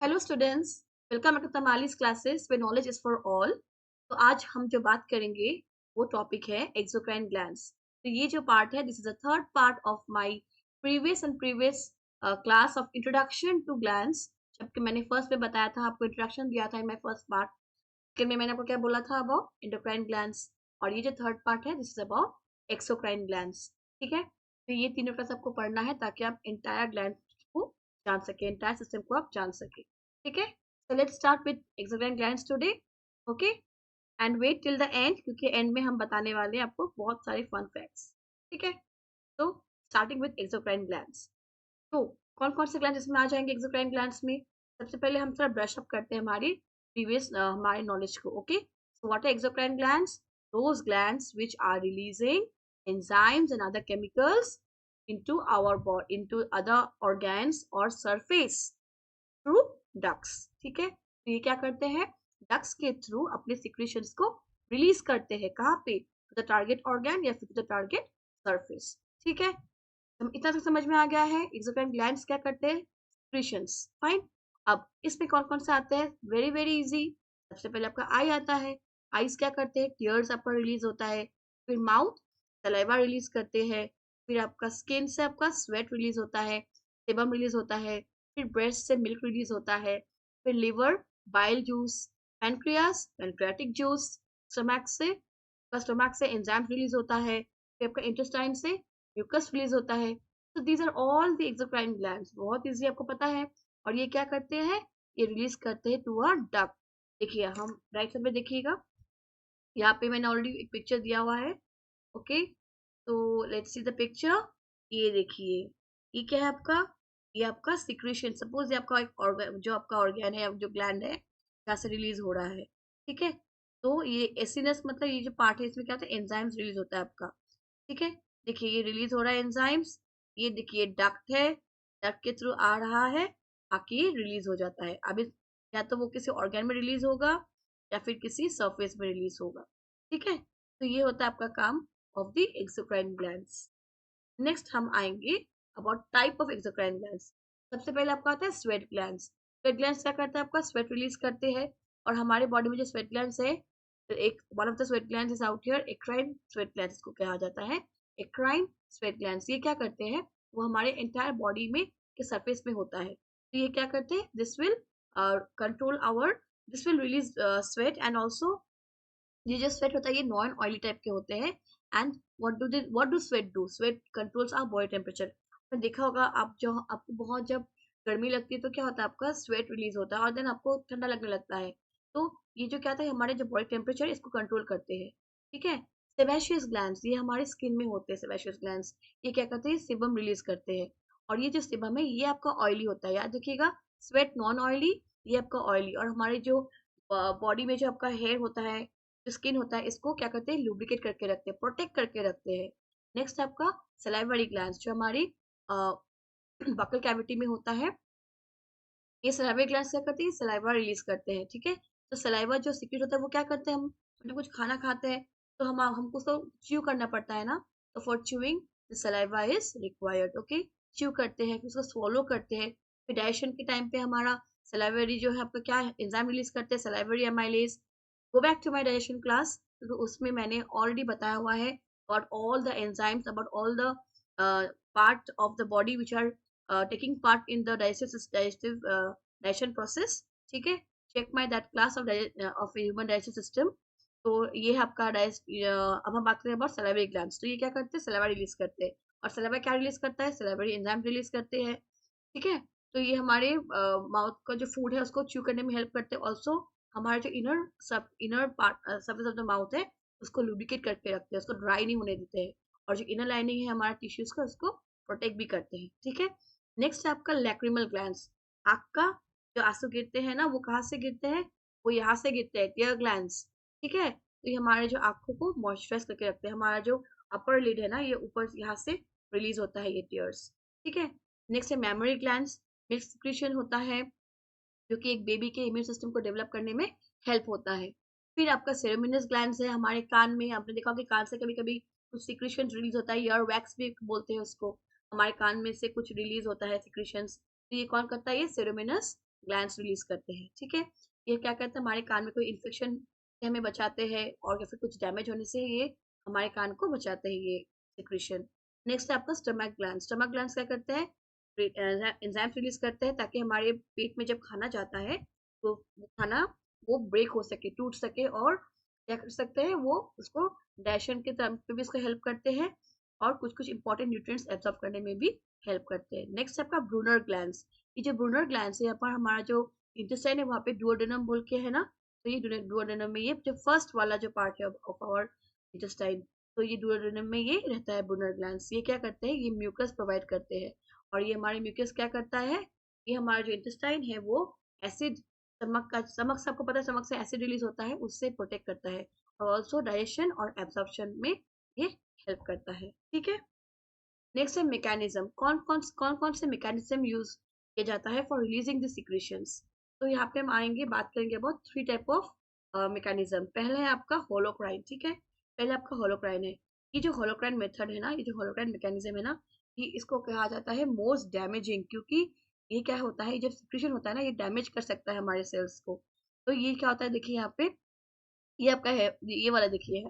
Hello students, welcome to तमालीस classes where knowledge is for all. तो आज हम जो बात करेंगे वो टॉपिक है एक्सोक्राइन ग्लैंड्स। तो ये जो पार्ट है, this is the third part of my previous class of introduction to glands. जबकि मैंने फर्स्ट में बताया था, आपको इंट्रोडक्शन दिया था इन माय फर्स्ट पार्ट के में मैंने आपको क्या बोला था अबाउट एंडोक्राइन ग्लैंड्स। और ये जो थर्ड पार्ट है, this is about exocrine glands. ठीक है, तो ये तीनों क्लास आपको पढ़ना है ताकि आप इंटायर ग्लैंड को जान सके, इंटायर सिस्टम को आप जान सके। ठीक है, so let's start with exocrine glands today. Okay, and wait till the end क्योंकि एंड में हम बताने वाले हैं आपको बहुत सारे फन फैक्ट्स। ठीक है, तो स्टार्टिंग विद एक्सोक्राइन ग्लैंड्स। तो कौन कौन से ग्लैंड इसमें आ जाएंगे एक्सोक्राइन ग्लैंड्स में? सबसे पहले हम थोड़ा ब्रश अप करते हैं हमारी प्रीवियस हमारे नॉलेज को। Okay, so what are exocrine glands? Those glands which are releasing enzymes and other chemicals into our body, into other organs or surface through ducts. ठीक है, तो ये क्या करते हैं, डक्स के थ्रू अपने सिक्रीशंस को रिलीज करते हैं। कहाँ पे? टू द टारगेट ऑर्गन या फिर टू द टारगेट सरफेस। ठीक है, हम इतना तो समझ में आ गया है एक्सोक्राइन ग्लैंड्स क्या करते हैं, सिक्रीशंस। फाइन, अब इसमें कौन कौन से आते हैं? Very very easy. सबसे पहले आपका आई आता है। आईज क्या करते हैं, टीयर्स आपका रिलीज होता है। फिर माउथ सलाइवा रिलीज करते हैं। फिर आपका स्किन से आपका स्वेट रिलीज होता है, सेबम रिलीज होता है। फिर ब्रेस्ट से मिल्क रिलीज होता है। फिर liver bile juice, pancreas pancreatic juice, stomach से एंजाइम रिलीज होता है। फिर आपका इंटेस्टाइन से म्यूकस रिलीज होता है। तो these are all the exocrine glands. बहुत इजी, आपको पता है। और ये क्या करते हैं, ये रिलीज करते हैं टू अ डक्ट। देखिए, हम राइट साइड में देखिएगा, यहाँ पे मैंने ऑलरेडी एक पिक्चर दिया हुआ है। ओके, तो लेट्स सी द पिक्चर। ये देखिए, ये क्या है आपका, ये आपका सिक्रीशन। सपोज ये आपका एक ऑर्गन, जो आपका ऑर्गन है, जो ग्लैंड है, यहाँ से रिलीज हो रहा है। ठीक है, तो ये एसिनस मतलब ये जो पार्ट है, इसमें क्या होता है, एंजाइम्स रिलीज होता है आपका। ठीक है, देखिए ये रिलीज हो रहा है एंजाइम्स। ये देखिए डक्ट है, डक्ट के थ्रू आ रहा है, आके ये रिलीज हो जाता है। अब या तो वो किसी ऑर्गन में रिलीज होगा या फिर किसी सरफेस में रिलीज होगा। ठीक है, तो ये होता है आपका काम of the exocrine glands. Next हम आएंगे about type of exocrine glands. सबसे पहले आपका आता है स्वेट ग्लैंड्स। स्वेट ग्लैंड्स क्या करते हैं, आपका स्वेट रिलीज करते हैं। और हमारे बॉडी में जो स्वेट ग्लैंड्स है, तो एक one of the sweat glands is out here, eccrine sweat glands को कहा जाता है। एक्राइन स्वेट ग्लैंड्स ये क्या करते हैं, वो हमारे एंटायर बॉडी में के सरफेस में होता है। तो ये क्या करते हैं, this will control our, this will release sweat and also ये जो स्वेट होता है ये नॉन ऑयली टाइप के होते हैं। And what do sweat do, sweat controls our body temperature. आपने देखा होगा, आप जो आपको बहुत जब गर्मी लगती है तो क्या होता है, आपका स्वेट रिलीज होता है और देन आपको ठंडा लगने लगता है। तो ये जो क्या था, हमारे जो बॉडी टेम्परेचर इसको कंट्रोल करते हैं। ठीक है, सेबेशियस ग्लैंड्स ये हमारे स्किन में होते हैं। सेबेशियस ग्लैंड्स ये क्या करते हैं, सिबम रिलीज करते हैं। और ये जो सिबम है ये आपका ऑयली होता है, याद रखिएगा। स्वेट नॉन ऑयली, ये आपका ऑयली। और हमारे जो बॉडी में जो आपका हेयर होता है, जो स्किन होता है, इसको क्या करते हैं, लुब्रिकेट करके रखते हैं, प्रोटेक्ट करके रखते हैं। नेक्स्ट आपका सलाइवरी ग्लैंड्स, जो हमारी बकल कैविटी में होता है। ये सलाइवरी ग्लैंड्स क्या करते हैं, सलाइवा रिलीज करते हैं। ठीक है, तो सलाइवा जो सीक्रेट होता है वो क्या करते हैं, हम जब कुछ खाना खाते हैं तो हम हमको तो च्यू करना पड़ता है ना। तो for chewing the saliva is required. Okay, chew करते हैं, उसको swallow करते हैं। फिर डाइजेशन के टाइम पे हमारा सलाइवरी जो है आपका क्या एंजाइम रिलीज करते हैं, salivary amylase. Go back to my digestion class, तो उसमें मैंने ऑलरेडी बताया हुआ है about all the enzymes, about all the part of the body which are taking part in the digestion process. ठीक है, check my that class of human digestive system. तो ये है आपका अब हम बात करें अबाउट सलाइवरी ग्लैंड्स। तो ये क्या करते हैं, सलाइवा रिलीज करते हैं। और सलाइवा क्या रिलीज करता है, सलाइवरी एंजाइम रिलीज करते हैं। ठीक है, तो ये हमारे माउथ का जो फूड है उसको च्यू करने में हेल्प करते हैं। ऑल्सो हमारे जो inner part surface of the mouth है उसको लुब्रिकेट करके रखते हैं, उसको ड्राई नहीं होने देते हैं। और जो इनर लाइनिंग है हमारा टिश्यूज का, उसको प्रोटेक्ट भी करते हैं। ठीक है, नेक्स्ट है आपका लैक्रिमल ग्लैंड्स। आँख का जो आंसू गिरते हैं ना, वो कहाँ से गिरते हैं, वो यहाँ से गिरते हैं, टीयर ग्लैंड्स। ठीक है, तो ये हमारे जो आंखों को मॉइस्चराइज करके रखते हैं। हमारा जो अपर लिड है ना, ये ऊपर यहाँ से रिलीज होता है ये टीयर्स। ठीक है, नेक्स्ट है मेमोरी ग्लैंड्स। मिल्क सिक्रीशन होता है जो कि एक बेबी के इम्यून सिस्टम को डेवलप करने में हेल्प होता है। फिर आपका सेरेमिनस ग्लैंड्स है हमारे कान में। आपने देखा कि कान से कभी कभी कुछ सिक्रीशन रिलीज होता है, ईयर वैक्स भी बोलते हैं उसको। हमारे कान में से कुछ रिलीज होता है सिक्रीशंस, तो ये कौन करता है, ये सेरेमिनस ग्लैंड्स रिलीज करते हैं, ठीक है। ये क्या करते हैं, हमारे कान में कोई इन्फेक्शन से हमें बचाते हैं, और या फिर कुछ डैमेज होने से ये हमारे कान को बचाते हैं, ये सिक्रीशन। नेक्स्ट है आपका स्टमक ग्लैंड। स्टमक ग्लैंड्स क्या करते हैं, एंजाइम रिलीज करते हैं ताकि हमारे पेट में जब खाना जाता है तो वो खाना वो ब्रेक हो सके, टूट सके, और क्या कर सकते हैं, वो उसको डाइजेशन के तरफ पे भी इसको हेल्प करते हैं, और कुछ कुछ इंपॉर्टेंट न्यूट्रिएंट्स एब्जॉर्ब करने में भी हेल्प करते हैं। नेक्स्ट है आपका ब्रूनर ग्लैंड्स। ये जो ब्रूनर ग्लैंड्स है, यहाँ पर हमारा जो इंटेस्टाइन है वहाँ पे डुओडेनम बोल के है ना, तो ये डुओडेनम में ये जो फर्स्ट वाला जो पार्ट है ऑफ आवर इंटेस्टाइन, तो ये डुओडेनम में ये रहता है ब्रूनर ग्लैंड्स। ये क्या करते हैं, ये म्यूकस प्रोवाइड करते हैं, और ये हमारे म्यूकस क्या करता है, ये हमारा जो इंटेस्टाइन है वो एसिड, स्टमक से आपको पता है स्टमक से एसिड रिलीज होता है, उससे प्रोटेक्ट करता है, और ऑल्सो डाइजेशन और एब्जॉर्प्शन में ये हेल्प करता है, ठीक है। नेक्स्ट है मैकेनिज्म। कौन कौन से मैकेनिज्म यूज किया जाता है फॉर रिलीजिंग द सिक्रीशंस। तो यहाँ पे हम आएंगे, बात करेंगे अबाउट 3 टाइप ऑफ मैकेनिज्म। पहला है आपका होलोक्राइन, ठीक है। पहले आपका होलोक्राइन है। ये जो होलोक्राइन मेथड है ना, ये जो होलोक्राइन मैकेनिज्म है ना, ये इसको कहा जाता है मोस्ट डैमेजिंग, क्योंकि ये क्या होता है, जब सिक्रीशन होता है ना, ये डैमेज कर सकता है हमारे सेल्स को। तो ये क्या होता है, देखिए यहाँ पे ये आपका है, ये वाला देखिए है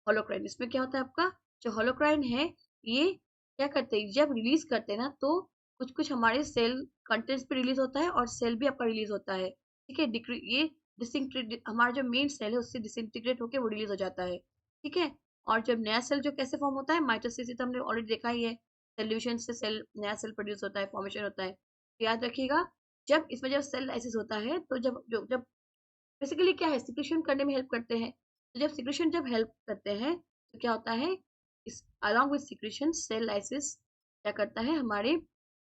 होलोक्राइन। इसमें क्या होता है, आपका जो होलोक्राइन है, ये क्या करते हैं, जब रिलीज करते हैं ना, तो कुछ कुछ हमारे सेल कंटेंट्स पे रिलीज होता है, और सेल भी आपका रिलीज होता है, ठीक है। ये डिसइंटीग्रेट, हमारा जो मेन सेल है उससे डिसइंटीग्रेट होकर वो रिलीज हो जाता है, ठीक है। और जब नया सेल जो कैसे फॉर्म होता है, माइटोसिस, तो हमने ऑलरेडी देखा ही है, सोल्यूशन से सेल, नया सेल प्रोड्यूस होता है, फॉर्मेशन होता है। तो याद रखिएगा, जब इसमें जब सेल लाइसिस होता है, तो जब बेसिकली क्या है, सिक्रेशन करने में हेल्प करते हैं। तो जब सिक्रेशन जब हेल्प करते हैं, तो क्या होता है, इस along with secretion cell lysis क्या करता है, हमारे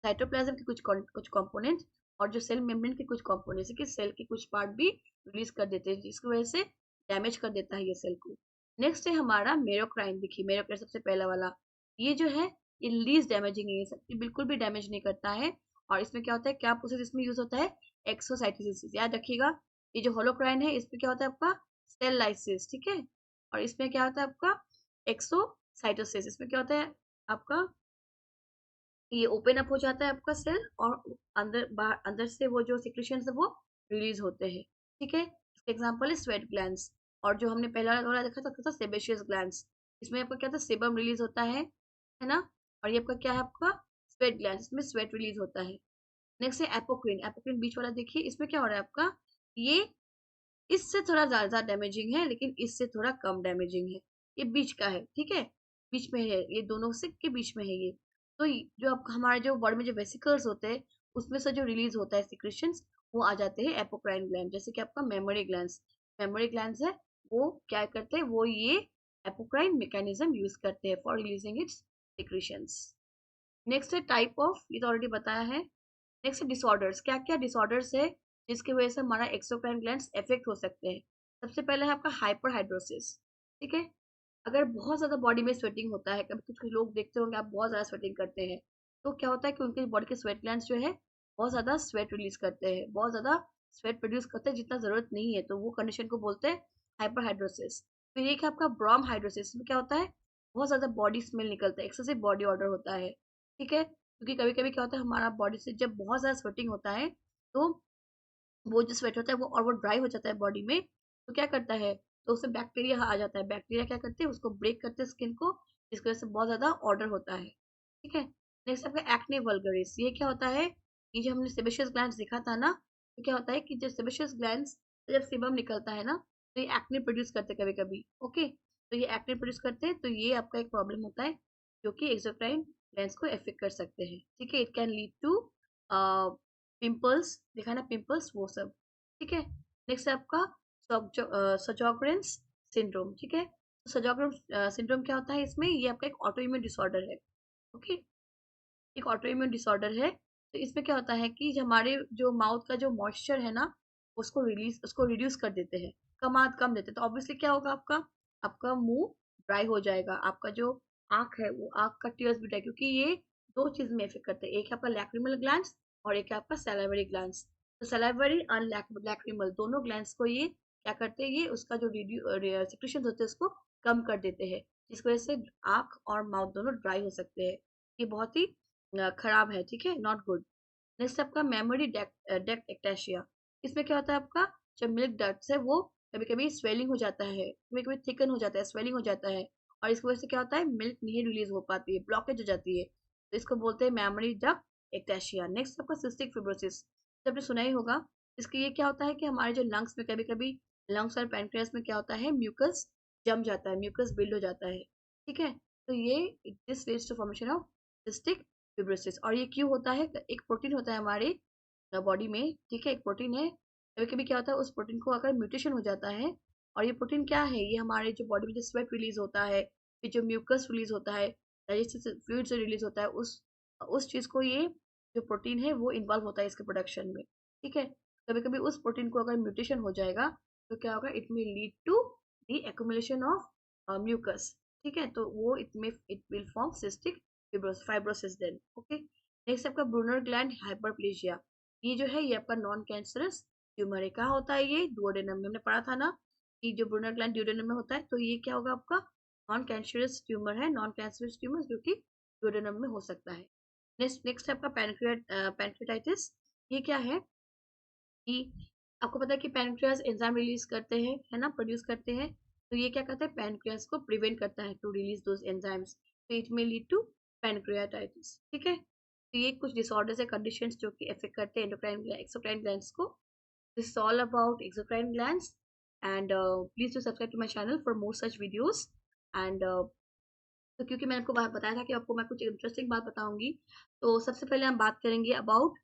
साइटोप्लाज्म के कुछ कंपोनेंट, और जो सेल मेम्ब्रेन के कुछ कंपोनेंट्स के सेल के कुछ पार्ट भी रिलीज कर देते हैं, जिसकी वजह से डैमेज कर देता है ये सेल को। नेक्स्ट है हमारा मेरोक्राइन। देखिए मेरोक्राइन सबसे पहला वाला, ये जो है ये लीस्ट डैमेजिंग है, ये बिल्कुल भी डैमेज नहीं करता है। और इसमें क्या होता है, क्या प्रोसेस इसमें यूज होता है, एक्सोसाइटोसिस। याद रखिएगा, ये जो होलोक्राइन है इसमें क्या होता है आपका सेल लाइसिस, ठीक है। और इसमें क्या होता है आपका एक्सोसाइटोसिस। इसमें क्या होता है आपका, ये ओपन अप हो जाता है आपका सेल, और अंदर बाहर अंदर से वो जो सिक्रेशन है वो रिलीज होते हैं, ठीक है। इसका एग्जांपल है स्वेट ग्लैंड्स। और जो हमने पहला वाला देखा था सेबेशियस ग्लैंड्स, इसमें आपका क्या था, सेबम रिलीज होता है ना। और ये आपका क्या है, आपका स्वेट ग्लैंड्स, इसमें स्वेट रिलीज होता है। नेक्स्ट है एपोक्रिन। एपोक्रिन बीच वाला देखिए, इसमें क्या हो रहा है आपका, ये इससे थोड़ा ज़्यादा डैमेजिंग है, लेकिन इससे थोड़ा कम डैमेजिंग है। ये बीच का है, ठीक है, बीच में है, ये दोनों से के बीच में है ये। तो जो आप हमारे जो बॉडी में जो वेसिकल्स होते हैं, उसमें से जो रिलीज होता है सिक्रेशंस, वो आ जाते हैं एपोक्राइन ग्लैंड। जैसे कि आपका मेमोरी ग्लैंड्स, मेमोरी ग्लैंड्स है, वो क्या करते हैं, वो ये एपोक्राइन मैकेनिज्म यूज करते हैं for releasing it's secretions. Next है टाइप ऑफ, ये तो ऑलरेडी बताया है। Next disorders. क्या क्या डिसऑर्डर्स है जिसकी वजह से हमारा एक्सोक्राइन ग्लैंड्स इफेक्ट हो सकते हैं। सबसे पहला है आपका हाइपरहाइड्रोसिस, ठीक है। अगर बहुत ज़्यादा बॉडी में स्वेटिंग होता है, कभी कुछ लोग देखते होंगे आप बहुत ज़्यादा स्वेटिंग करते हैं, तो क्या होता है कि उनके बॉडी के स्वेट ग्लैंड्स जो है बहुत ज़्यादा स्वेट रिलीज करते हैं, बहुत ज़्यादा स्वेट प्रोड्यूस करते हैं जितना ज़रूरत नहीं है, तो वो कंडीशन को बोलते हैं हाइपरहाइड्रोसिस। फिर एक है आपका ब्रॉम हाइड्रोसिस। में क्या होता है, बहुत ज़्यादा बॉडी स्मेल निकलता है, एक्सेसिव बॉडी ऑर्डर होता है, ठीक है। क्योंकि कभी कभी क्या होता है, हमारा बॉडी से जब बहुत ज़्यादा स्वेटिंग होता है, तो वो जो स्वेट होता है वो, और वो ड्राई हो जाता है बॉडी में, तो क्या करता है, तो उससे बैक्टीरिया आ जाता है। बैक्टीरिया क्या करते हैं, उसको ब्रेक करते हैं स्किन को, जिसकी वजह से बहुत ज़्यादा ऑर्डर होता है, ठीक है। नेक्स्ट आपका एक्ने वल्गरिस। ये क्या होता है, ये जो हमने सेबेशियस ग्लैंड्स देखा था ना, तो क्या होता है कि जब सेबेशियस ग्लैंड्स से जब सीबम निकलता है ना, तो ये एक्ने प्रोड्यूस करते हैं कभी कभी, ओके। तो ये एक्ने प्रोड्यूस करते हैं, तो ये आपका एक प्रॉब्लम होता है, जो कि एक्सोक्राइन ग्लैंड्स को अफेक्ट कर सकते हैं, ठीक है। It can lead to pimples, देखा ना पिंपल्स, वो सब, ठीक है। नेक्स्ट है आपका सजोग्रेंस सिंड्रोम, ठीक है। सजोग्रेन सिंड्रोम क्या होता है, इसमें ये आपका एक ऑटो इम्यून डिसऑर्डर है, ओके। एक ऑटो इम्यून डिसऑर्डर है। तो इसमें क्या होता है कि हमारे जो माउथ का जो मॉइस्चर है ना, उसको रिड्यूस कर देते हैं, कम देते हैं। तो ऑब्वियसली क्या होगा, आपका आपका मुंह ड्राई हो जाएगा, आपका जो आँख है वो आँख का टीयर्स भी ड्राई, क्योंकि ये दो चीज में इफेक्ट करते हैं, एक है आपका लैक्रिमल ग्लैंड्स, और एक है आपका सैलिवरी ग्लैंड्स। तो सैलिवरी और लैक्रिमल दोनों ग्लैंड्स को ये क्या करते हैं, ये उसका जो सिक्रेशन होते हैं उसको कम कर देते हैं, जिसकी वजह से आँख और माउथ दोनों ड्राई हो सकते हैं। ये बहुत ही खराब है, ठीक है, नॉट गुड। नेक्स्ट आपका मेमोरी डक्ट एक्टेशिया। इसमें क्या होता है आपका, जब मिल्क डक्ट्स है वो कभी कभी स्वेलिंग हो जाता है, कभी कभी थिकन हो जाता है, स्वेलिंग हो जाता है, और इसकी वजह से क्या होता है, मिल्क नहीं रिलीज हो पाती है, ब्लॉकेज हो जाती है, तो इसको बोलते हैं मेमोरी डक्ट एक्टेशिया। नेक्स्ट आपका सिस्टिक फिब्रोसिस, जब आपने सुना ही होगा। इसके ये क्या होता है कि हमारे जो लंग्स में कभी कभी, लंग्स और पैनक्रियास में क्या होता है, म्यूकस जम जाता है, म्यूकस बिल्ड हो जाता है, ठीक है। तो ये this leads to formation of cystic fibrosis. और ये क्यों होता है, एक प्रोटीन होता है हमारे बॉडी में, ठीक है, एक प्रोटीन है, कभी कभी क्या होता है उस प्रोटीन को अगर म्यूटेशन हो जाता है, और ये प्रोटीन क्या है, ये हमारे जो बॉडी में जो स्वेट रिलीज होता है, फिर जो म्यूकस रिलीज होता है, डाइजेस्टिव फ्लूइड से रिलीज होता है, उस चीज को ये जो प्रोटीन है वो इन्वॉल्व होता है इसके प्रोडक्शन में, ठीक है। कभी कभी उस प्रोटीन को अगर म्यूटेशन हो जाएगा तो क्या होगा, it may lead to the accumulation of mucus, ठीक है, तो वो it will form cystic fibrosis then, okay. Next आपका ब्रूनर ग्लैंड हाइपरप्लेजिया। ये जो है ये आपका नॉन कैंसरस ट्यूमर है। कहाँ होता है ये, डुओडेनम में, हमने पढ़ा था ना कि जो ब्रूनर ग्लैंड डुओडेनम में होता है, तो ये क्या होगा आपका नॉन कैंसरस ट्यूमर है, नॉन कैंसरस ट्यूमर जो कि डुओडेनम में हो सकता है। नेक्स्ट नेक्स्ट आपका पैनक्रियाटाइटिस। ये क्या है कि आपको पता है कि पैनक्रियास एंजाइम रिलीज करते हैं, है ना, प्रोड्यूस करते हैं, तो ये क्या करता है, पैनक्रियास को प्रिवेंट करता है टू रिलीज दोज एंजाइम्स, तो it may lead to pancreatitis, ठीक है। तो ये कुछ डिसऑर्डर्स है, कंडीशंस जो कि अफेक्ट करते हैं एंडोक्राइन एक्सोक्राइन ग्लैंड्स को। This is all about exocrine glands, and please do subscribe to my channel for more such videos. And तो क्योंकि मैंने आपको बताया था कि आपको मैं कुछ इंटरेस्टिंग बात बताऊंगी, तो सबसे पहले हम बात करेंगे अबाउट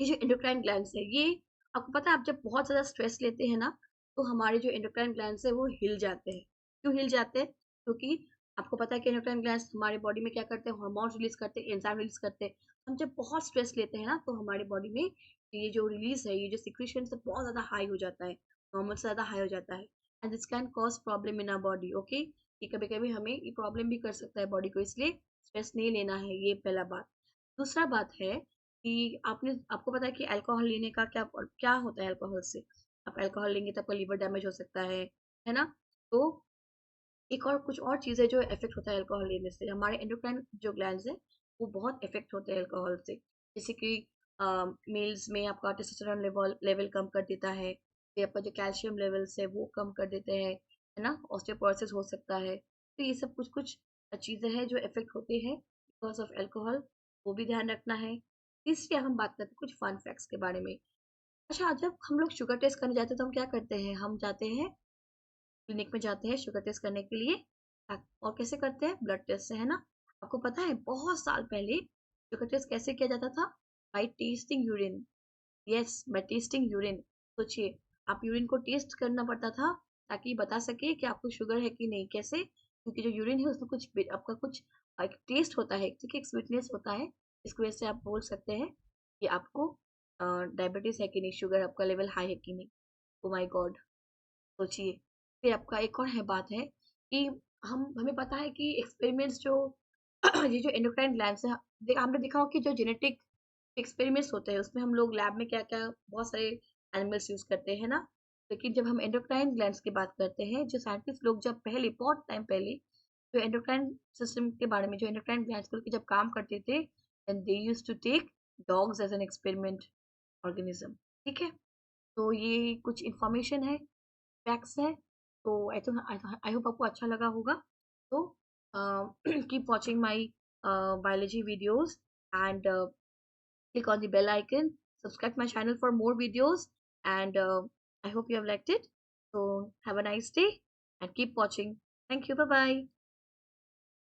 ये जो एंडोक्राइन ग्लैंड्स है, ये आपको पता है, आप जब बहुत ज़्यादा स्ट्रेस लेते हैं ना, तो हमारे जो एंडोक्राइन ग्लैंड्स है वो हिल जाते हैं। क्यों हिल जाते हैं, क्योंकि आपको पता है कि एंडोक्राइन ग्लैंड्स हमारे बॉडी में क्या करते हैं, हार्मोन्स रिलीज करते हैं, एंजाइम रिलीज करते हैं। हम जब बहुत स्ट्रेस लेते हैं ना, तो हमारी बॉडी में ये जो रिलीज है, ये जो सिक्रीशन है बहुत ज़्यादा हाई हो जाता है, नॉर्मल से ज़्यादा हाई हो जाता है, and this can cause problem in our body, okay. ये कभी कभी हमें ये प्रॉब्लम भी कर सकता है बॉडी को, इसलिए स्ट्रेस नहीं लेना है, ये पहला बात। दूसरा बात है कि आपको पता है कि अल्कोहल लेने का क्या क्या होता है अल्कोहल से। आप अल्कोहल लेंगे तो आपका लीवर डैमेज हो सकता है ना। तो एक और कुछ और चीज़ें जो इफेक्ट होता है अल्कोहल लेने से, हमारे एंडोक्राइन जो ग्लैंड्स है वो बहुत इफेक्ट होते हैं अल्कोहल से। जैसे कि मेल्स में आपका टेस्टोस्टेरोन लेवल कम कर देता है, फिर आपका जो कैल्शियम लेवल्स है वो कम कर देते हैं, है ना, ऑस्टियोपोरोसिस हो सकता है। तो ये सब कुछ कुछ चीज़ें हैं जो इफेक्ट होते हैं बिकॉज ऑफ अल्कोहल, वो भी ध्यान रखना है। तीसरी अब हम बात करते हैं कुछ फन फैक्ट्स के बारे में। अच्छा, जब हम लोग शुगर टेस्ट करने जाते हैं तो हम क्या करते हैं, हम जाते हैं क्लिनिक में, जाते हैं शुगर टेस्ट करने के लिए, और कैसे करते हैं, ब्लड टेस्ट से, है ना। आपको पता है बहुत साल पहले शुगर टेस्ट कैसे किया जाता था, by testing urine. Yes, by testing urine. सोचिए, आप यूरिन को टेस्ट करना पड़ता था ताकि बता सके कि आपको शुगर है कि नहीं। कैसे, क्योंकि जो यूरिन है उसमें कुछ आपका कुछ एक टेस्ट होता है, ठीक है, एक स्वीटनेस होता है, इसकी वजह से आप बोल सकते हैं कि आपको डायबिटीज है कि नहीं, शुगर आपका लेवल हाई है कि नहीं। ओ माय गॉड, सोचिए। फिर आपका एक और है बात है कि हमें पता है कि एक्सपेरिमेंट्स जो ये जो एंडोक्राइन ग्लैंड्स है, हमने देखा हो कि जो जेनेटिक एक्सपेरिमेंट्स होते हैं उसमें हम लोग लैब में क्या क्या बहुत सारे एनिमल्स यूज करते हैं ना। लेकिन जब हम एंडोक्राइन ग्लैंड्स की बात करते हैं, जो साइंटिस्ट लोग जब पहले बहुत टाइम पहले जो एंडोक्राइन सिस्टम के बारे में, जो एंडोक्राइन ग्लैंड्स के जब काम करते थे, and they used to take dogs as an experiment organism, ठीक है। तो ये कुछ इंफॉर्मेशन है, फैक्ट्स है। तो आई होप आपको अच्छा लगा होगा। तो keep watching my biology videos, and click on the bell icon, subscribe my channel for more videos, and I hope you have liked it. So have a nice day and keep watching. Thank you. Bye bye.